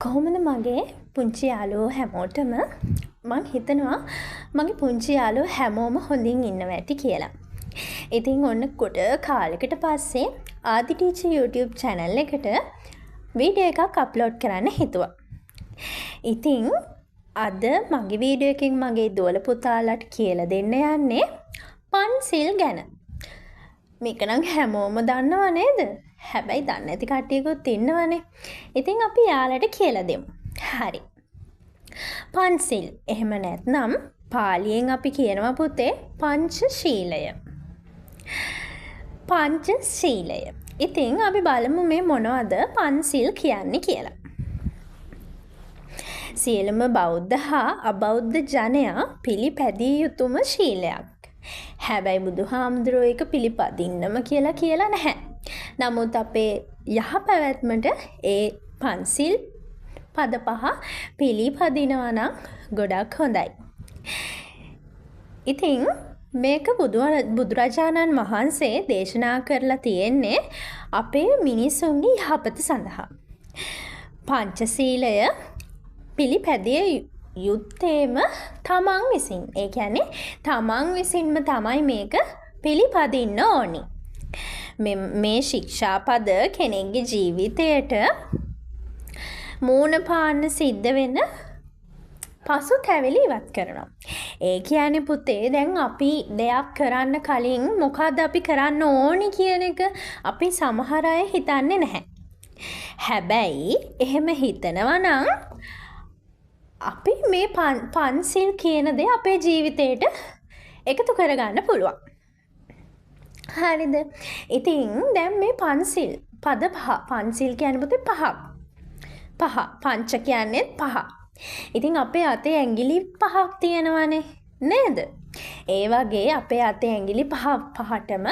කොහොමද මගේ පුංචි යාළුවෝ හැමෝටම මං හිතනවා මගේ පුංචි යාළුවෝ හැමෝම හොඳින් ඉන්නවා ඇති කියලා. ඉතින් ඔන්න ගොඩ කාලෙකට පස්සේ ආදි ටීචර් YouTube channel එකට වීඩියෝ එකක් අප්ලෝඩ් කරන්න හිතුවා. ඉතින් අද මගේ වීඩියෝ එකෙන් මගේ දුවල පුතාලාට කියලා දෙන්න යන්නේ පන්සිල් ගැන. මේක නම් හැමෝම දන්නව නේද? හැබැයි දන්නේ නැති කට්ටියකුත් ඉන්නවනේ. ඉතින් අපි යාළට කියලා දෙමු. හරි. පන්සිල්. එහෙම නැත්නම් පාලියෙන් අපි කියනවා පුතේ පංචශීලය. පංචශීලය. ඉතින් අපි බලමු මේ මොනවද පන්සිල් කියන්නේ කියලා. සියලුම බෞද්ධ හා අබෞද්ධ ජනයා පිළිපැදිය යුතුම ශීලයක්. හැබැයි බුදුහාමුදුරුවෝ ඒක පිළිපදින්නම කියලා නැහැ. නමුත් අපේ යහපැවැත්මට ඒ පන්සිල් පද පහ පිළිපදිනවා නම් ගොඩක් හොඳයි. ඉතින් මේක බුදුරජාණන් වහන්සේ දේශනා කරලා තියෙන්නේ අපේ මිනිසුන්ගේ යහපත සඳහා. පංචශීලය පිළිපැදිය යුත්තේම තමන් විසින්. ඒ කියන්නේ තමන් විසින්ම තමයි මේක පිළිපදින්න ඕනි. මේ ශික්ෂාපද කෙනෙක්ගේ ජීවිතයට මූණ පාන්න සිද්ධ වෙන පසුතැවිලි ඉවත් කරනවා. ඒ කියන්නේ පුතේ දැන් අපි දෙයක් කරන්න කලින් මොකද්ද අපි කරන්න ඕනි කියන එක අපි සමහර අය හිතන්නේ නැහැ. හැබැයි එහෙම හිතනවා නම් අපි මේ පන්සිල් කියන දේ අපේ ජීවිතේට එකතු කරගන්න පුළුවන්. හරිද? ඉතින් දැන් මේ පන්සිල් පද පහ පන්සිල් කියන්නේ පුතේ පහ පංච කියන්නේ පහ. ඉතින් අපේ අතේ ඇඟිලි පහක් තියෙනවානේ නේද? ඒ වගේ අපේ අතේ ඇඟිලි පහටම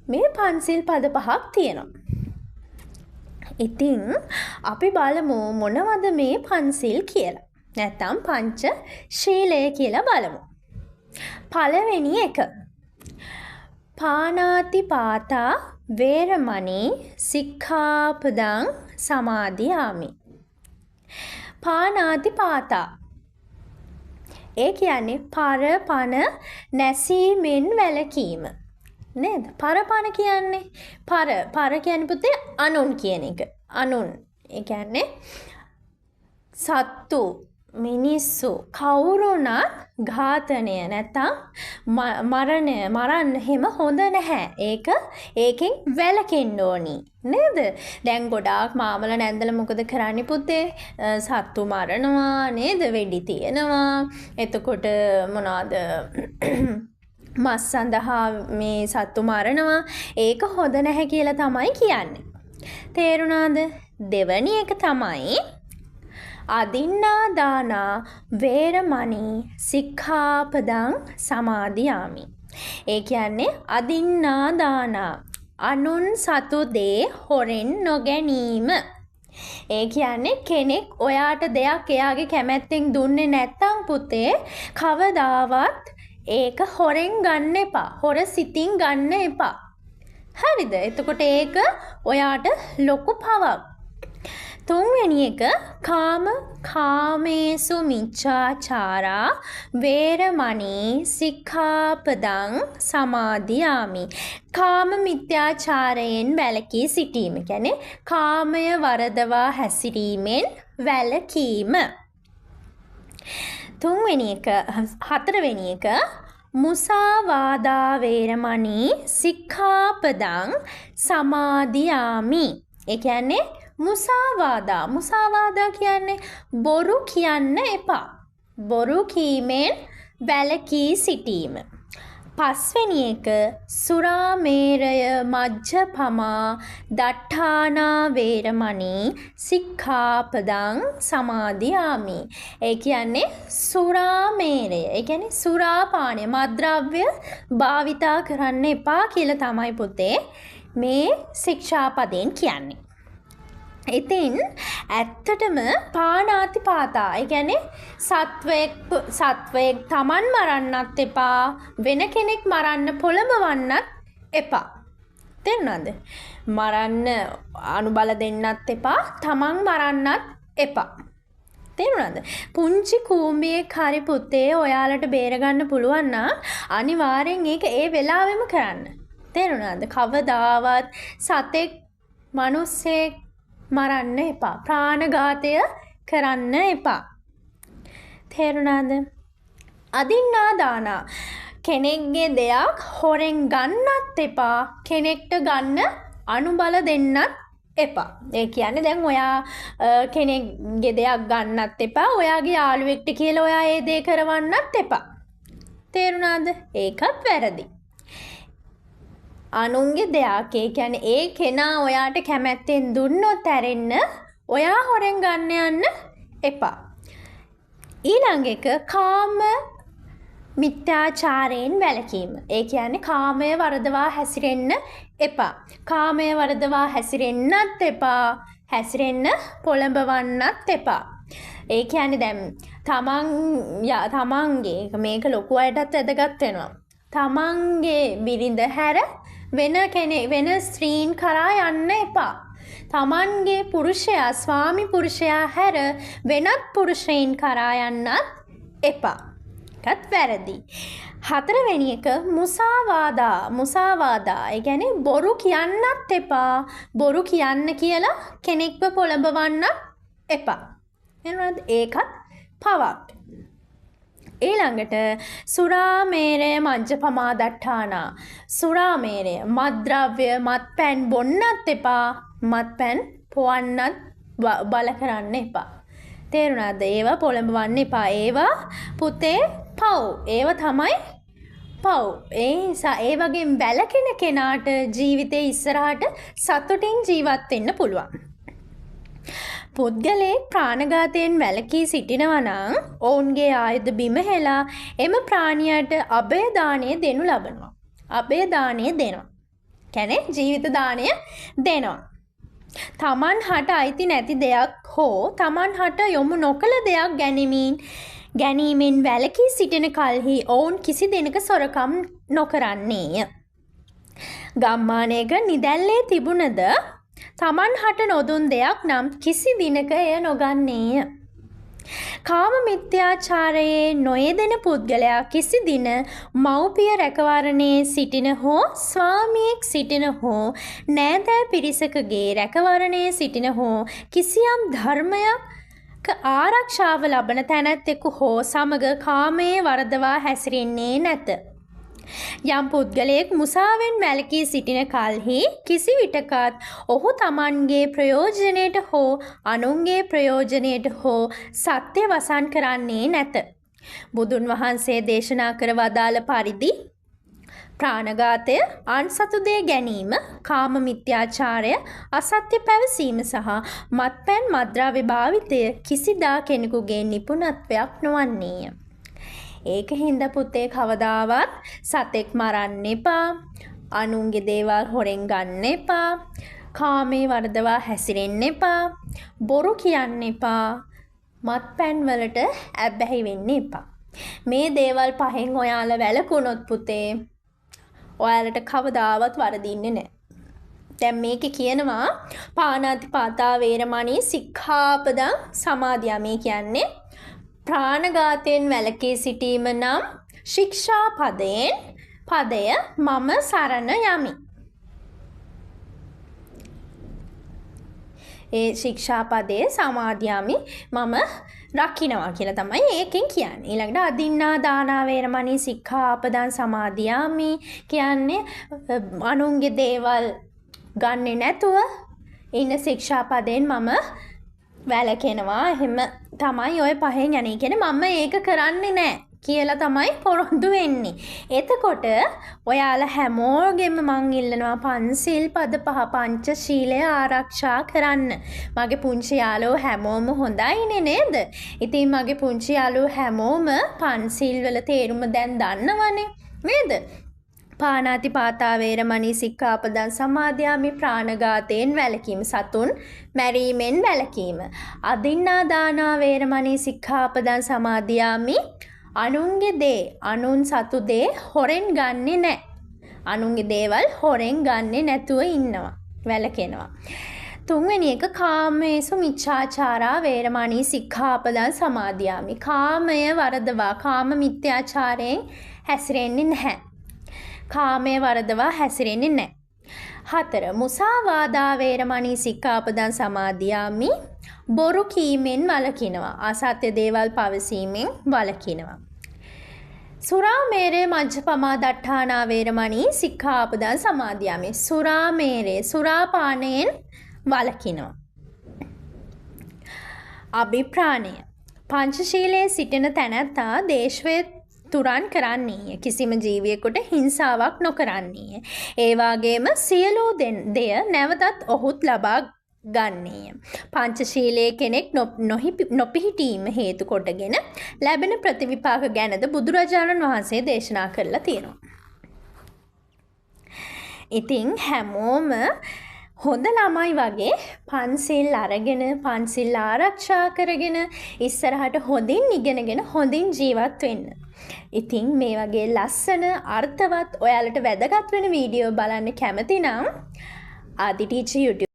මේ පන්සිල් පද පහක් තියෙනවා. ඉතින් අපි බලමු මොනවද මේ පන්සිල් කියලා. නැත්නම් පංච ශීලය කියලා බලමු. පළවෙනි එක පානාති පාතා වේරමණී සික්ඛාපදං සමාදියාමි. පානාති පාතා ඒ කියන්නේ පරපණ නැසීමෙන් වැළකීම නේද? පරපණ කියන්නේ පර කියන්නේ පුතේ අනුන් කියන එක. අනුන් ඒ කියන්නේ සත්තු මිනිස්සු කවුරුණත් ඝාතනය නැත්නම් මරන්න හැම හොඳ නැහැ. ඒකෙන් වැළකෙන්න ඕනි නේද? දැන් ගොඩාක් මාමල නැන්දලා මොකද කරන්නේ පුතේ? සත්තු මරනවා නේද? වෙඩි තියනවා. එතකොට මොනවාද? මස් සඳහා මේ සත්තු මරනවා. ඒක හොඳ නැහැ කියලා තමයි කියන්නේ. තේරුණාද? දෙවැනි එක තමයි අදින්නා දානා වේරමණී සික්ඛාපදං සමාදියාමි. ඒ කියන්නේ අදින්නා දානා අනුන් සතු දේ හොරෙන් නොගැනීම. ඒ කියන්නේ කෙනෙක් ඔයාට දෙයක් එයාගේ කැමැත්තෙන් දුන්නේ නැත්තම් පුතේ කවදාවත් ඒක හොරෙන් ගන්න එපා. හොර සිතින් ගන්න එපා. හරිද? එතකොට ඒක ඔයාට ලොකු පවක්. තුන්වෙනි එක කාමේසු මිච්ඡාචාරා වේරමණී සික්ඛාපදං සමාදියාමි. කාම මිත්‍යාචාරයෙන් වැළකී සිටීම. කියන්නේ කාමය වරදවා හැසිරීමෙන් වැළකීම. හතරවෙනි එක මුසාවාදා වේරමණී සික්ඛාපදං සමාදියාමි. ඒ කියන්නේ මුසාවාදා කියන්නේ බොරු කියන්න එපා. බොරු කීමෙන් වැළකී සිටීම. පස්වෙනි එක සුරාමේරය මජ්ජපමා දට්ඨානා වේරමණී සික්ඛාපදං සමාදියාමි. ඒ කියන්නේ සුරාමේරය. ඒ කියන්නේ සුරාපානය මත්ද්‍රව්‍ය භාවිතා කරන්න එපා කියලා තමයි පුතේ මේ ශික්ෂාපදයෙන් කියන්නේ. ඉතින් ඇත්තටම පානාති පාතා ඒ කියන්නේ සත්වයෙක් තමන් මරන්නත් එපා වෙන කෙනෙක් මරන්න පොළඹවන්නත් එපා. තේරුණාද? මරන්න අනුබල දෙන්නත් එපා තමන් මරන්නත් එපා. තේරුණාද? පුංචි කූඹියෙක් හරි පුතේ ඔයාලට බේරගන්න පුළුවන් නම් අනිවාර්යෙන් ඒක ඒ වෙලාවෙම කරන්න. තේරුණාද? කවදාවත් සතෙක් මිනිස්සෙක් මරන්න එපා. ප්‍රාණඝාතය කරන්න එපා. තේරුණාද? අදින්නා දානා කෙනෙක්ගේ දෙයක් හොරෙන් ගන්නත් එපා. කෙනෙක්ට ගන්න අනුබල දෙන්නත් එපා. ඒ කියන්නේ දැන් ඔයා කෙනෙක්ගේ දෙයක් ගන්නත් එපා. ඔයාගේ යාළුවෙක්ට කියලා ඔයා ඒ දේ කරවන්නත් එපා. තේරුණාද? ඒකත් වැරදි. අනුන්ගේ දෙයක් ඒ කියන්නේ ඒ කෙනා ඔයාට කැමැත්තෙන් දුන්නොත් ඇරෙන්න ඔයා හොරෙන් ගන්න යන්න එපා. ඊළඟ එක කාම මිත්‍යාචාරයෙන් වැළකීම. ඒ කියන්නේ කාමය වරදවා හැසිරෙන්න එපා. කාමය වරදවා හැසිරෙන්නත් එපා. හැසිරෙන්න පොළඹවන්නත් එපා. ඒ කියන්නේ දැන් තමන්ගේ මේක ලොකු අයටත් වැදගත් වෙනවා. තමන්ගේ බිරිඳ හැර වෙන ස්ත්‍රීන් කරා යන්න එපා. තමන්ගේ පුරුෂයා ස්වාමි පුරුෂයා හැර වෙනත් පුරුෂයින් කරා යන්නත් එපා. ඒකත් වැරදි. 4 වෙනි එක මුසාවාදා. ඒ කියන්නේ බොරු කියන්නත් එපා. බොරු කියන්න කියලා කෙනෙක්ව පොළඹවන්න එපා. එනවාද? ඒකත් පවක්. ඊළඟට සුරාමේරය මජ්ජපමා දට්ඨානා. සුරාමේරය මත්ද්‍රව්‍ය මත්පැන් බොන්නත් එපා. මත්පැන් පොවන්නත් බල කරන්න එපා. තේරුණාද? ඒවා පොළඹවන්න එපා. ඒවා පුතේ පව්. ඒවා තමයි පව්. ඒ නිසා ඒ වගේ වැළකෙන කෙනාට ජීවිතේ ඉස්සරහට සතුටින් ජීවත් වෙන්න පුළුවන්. පුද්ගලයෙක් ප්‍රාණඝාතයෙන් වැළකී සිටිනවා නම් ඔවුන්ගේ ආයුධ බිම හෙලා එම ප්‍රාණියට අභය දාණය දෙනු ලබනවා. අභය දාණය දෙනවා. කියන්නේ ජීවිත දාණය දෙනවා. තමන් හට අයිති නැති දෙයක් හෝ තමන් හට යොමු නොකළ දෙයක් ගැනීමෙන් වැළකී සිටින කල්හි ඔවුන් කිසි දිනක සොරකම් නොකරන්නේය. ගම්මානයක නිදැල්ලේ තිබුණද තමන් හට නොදුන් දෙයක් නම් කිසි දිනක එය නොගන්නේය. කාම මිත්‍යාචාරයේ නොයෙදෙන පුද්ගලයා කිසි දින මව්පිය රැකවරණයේ සිටින හෝ ස්වාමියෙක් සිටින හෝ නෑදෑ පිරිසකගේ රැකවරණයේ සිටින හෝ කිසියම් ධර්මයක ආරක්ෂාව ලබන තැනැත්තෙකු හෝ සමග කාමයේ වරදවා හැසිරෙන්නේ නැත. යම් පුද්ගලයෙක් මුසාවෙන් වැළකී සිටින කල්හි කිසි විටකත් ඔහු තමන්ගේ ප්‍රයෝජනයට හෝ අනුන්ගේ ප්‍රයෝජනයට හෝ සත්‍ය වසන් කරන්නේ නැත. බුදුන් වහන්සේ දේශනා කර වදාළ පරිදි ප්‍රාණඝාතය, අන්සතු දේ ගැනීම, කාම මිත්‍යාචාරය, අසත්‍ය පැවසීම සහ මත්පැන් මත්ද්‍රව්‍ය භාවිතය කිසිදා කෙනෙකුගේ නිපුණත්වයක් නොවන්නේය. ඒක හින්දා පුතේ කවදාවත් සතෙක් මරන්න එපා. අනුන්ගේ දේවල් හොරෙන් ගන්න එපා. කාමයේ වරදවා හැසිරෙන්න එපා. බොරු කියන්න එපා. මත්පැන් වලට ඇබ්බැහි වෙන්න එපා. මේ දේවල් පහෙන් ඔයාලා වැළකුණොත් පුතේ ඔයාලට කවදාවත් වරදින්නේ නැහැ. දැන් මේකේ කියනවා පාණාතිපාතා වේරමණී සික්ඛාපදං සමාදියාමි කියන්නේ ප්‍රාණඝාතයෙන් වැළකී සිටීම නම් ශික්ෂා පදය මම සරණ යමි. ඒ ශික්ෂා පදයේ සමාදියාමි මම රකින්නවා කියලා තමයි ඒකෙන් කියන්නේ. ඊළඟට අදින්නා දානා වේරමණී සික්ඛාපදං සමාදියාමි කියන්නේ අනුන්ගේ දේවල් ගන්නෙ නැතුව ඉන්න ශික්ෂා පදයෙන් මම වැළකෙනවා. එහෙම තමයි ඔය පහෙන් යන්නේ. කියන්නේ මම ඒක කරන්නේ නැහැ කියලා තමයි පොරොන්දු වෙන්නේ. එතකොට ඔයාලා හැමෝගෙම මං ඉල්ලනවා පන්සිල් පද 5 පංචශීලය ආරක්ෂා කරන්න. මගේ පුංචි යාළුවෝ හැමෝම හොඳයිනේ නේද? ඉතින් මගේ පුංචි යාළුවෝ හැමෝම පන්සිල් වල තේරුම දැන් දන්නවනේ නේද? පාණාතිපාතා වේරමණී සික්ඛාපදං සමාදියාමි ප්‍රාණඝාතයෙන් වැළකීම සතුන් මැරීමෙන් වැළකීම. අදින්නා දානා වේරමණී සික්ඛාපදං සමාදියාමි අනුන්ගේ දේ අනුන් සතු දේ හොරෙන් ගන්නෙ නැහැ. අනුන්ගේ දේවල් හොරෙන් ගන්නෙ නැතුව ඉන්නවා. වැළකෙනවා. තුන්වෙනි එක කාමේසු මිච්ඡාචාරා වේරමණී සික්ඛාපදං සමාදියාමි. කාමය වරදවා කාම මිත්‍යාචාරයෙන් හැසිරෙන්නේ නැහැ. කාමයේ වරදවා හැසිරෙන්නේ නැහැ. 4 මුසාවාදා වේරමණී සික්ඛාපදං සමාදියාමි. බොරු කීමෙන් වළකිනවා. අසත්‍ය දේවල් පවසීමෙන් වළකිනවා. සුරාමේරේ මජ්ජපමා දට්ඨානා වේරමණී සික්ඛාපදං සමාදියාමි. සුරාමේරේ සුරාපානයෙන් වළකිනවා. අභිප්‍රාණය පංචශීලයේ සිටින තැනැත්තා දේශවය තුරන් කරන්නේය. කිසිම ජීවියෙකුට හිංසාවක් නොකරන්නේය. ඒ වගේම සියලු දෙය නැවතත් ඔහුත් ලබා ගන්නේය. පංචශීලයේ කෙනෙක් නොපිහිටීම හේතු කොටගෙන ලැබෙන ප්‍රතිවිපාක ගැනද බුදුරජාණන් වහන්සේ දේශනා කරලා තියෙනවා. ඉතින් හැමෝම හොඳ ළමයි වගේ පන්සිල් අරගෙන පන්සිල් ආරක්ෂා කරගෙන ඉස්සරහට හොඳින් ඉගෙනගෙන හොඳින් ජීවත් වෙන්න. ඉතින් මේ වගේ ලස්සන අර්ථවත් ඔයාලට වැදගත් වෙන වීඩියෝ බලන්න කැමති නම් ආදි ටීචර් YouTube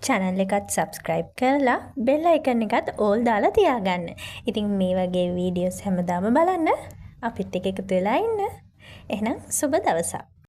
channel එකත් subscribe කරලා bell icon එකත් all දාලා තියාගන්න. ඉතින් මේ වගේ වීඩියෝස් හැමදාම බලන්න අපිත් එක්ක එකතු වෙලා ඉන්න. එහෙනම් සුබ දවසක්.